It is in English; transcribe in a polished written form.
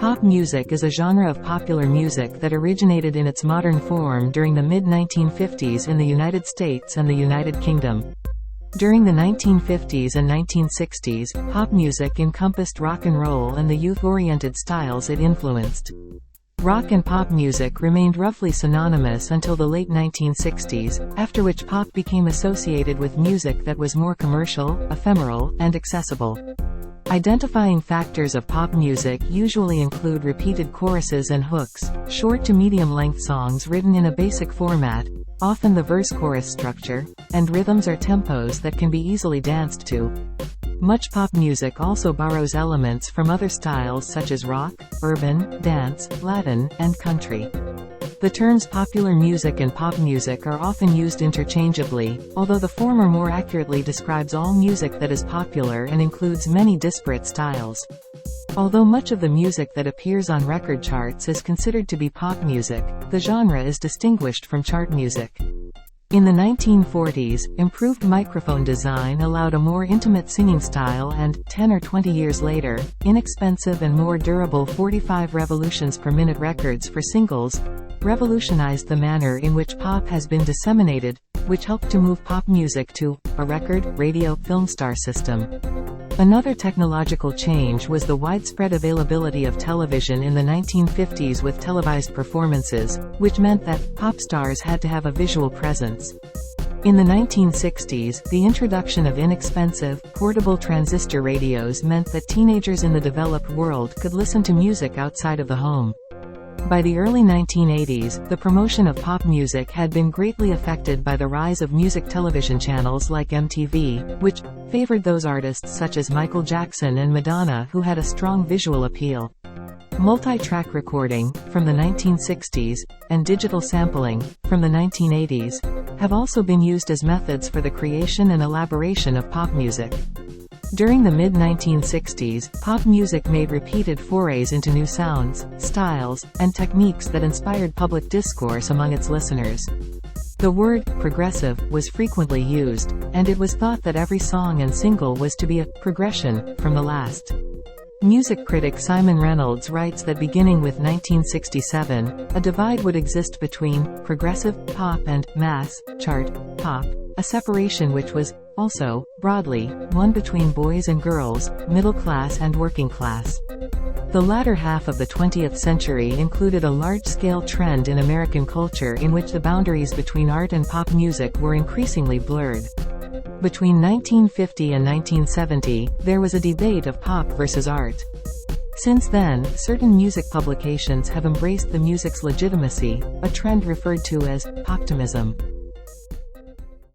Pop music is a genre of popular music that originated in its modern form during the mid-1950s in the United States and the United Kingdom. During the 1950s and 1960s, pop music encompassed rock and roll and the youth-oriented styles it influenced. Rock and pop music remained roughly synonymous until the late 1960s, after which pop became associated with music that was more commercial, ephemeral, and accessible. Identifying factors of pop music usually include repeated choruses and hooks, short to medium-length songs written in a basic format, often the verse-chorus structure, and rhythms or tempos that can be easily danced to. Much pop music also borrows elements from other styles such as rock, urban, dance, Latin, and country. The terms popular music and pop music are often used interchangeably, although the former more accurately describes all music that is popular and includes many disparate styles. Although much of the music that appears on record charts is considered to be pop music, the genre is distinguished from chart music. In the 1940s, improved microphone design allowed a more intimate singing style and, 10 or 20 years later, inexpensive and more durable 45 revolutions per minute records for singles revolutionized the manner in which pop has been disseminated, which helped to move pop music to a record, radio, film star system. Another technological change was the widespread availability of television in the 1950s with televised performances, which meant that pop stars had to have a visual presence. In the 1960s, the introduction of inexpensive, portable transistor radios meant that teenagers in the developed world could listen to music outside of the home. By the early 1980s, the promotion of pop music had been greatly affected by the rise of music television channels like MTV, which favored those artists such as Michael Jackson and Madonna who had a strong visual appeal. Multi-track recording, from the 1960s, and digital sampling, from the 1980s, have also been used as methods for the creation and elaboration of pop music. During the mid-1960s, pop music made repeated forays into new sounds, styles, and techniques that inspired public discourse among its listeners. The word progressive was frequently used, and it was thought that every song and single was to be a progression from the last. Music critic Simon Reynolds writes that beginning with 1967, a divide would exist between progressive pop and mass chart pop, a separation which was also, broadly, one between boys and girls, middle class and working class. The latter half of the 20th century included a large-scale trend in American culture in which the boundaries between art and pop music were increasingly blurred. Between 1950 and 1970, there was a debate of pop versus art. Since then, certain music publications have embraced the music's legitimacy, a trend referred to as poptimism.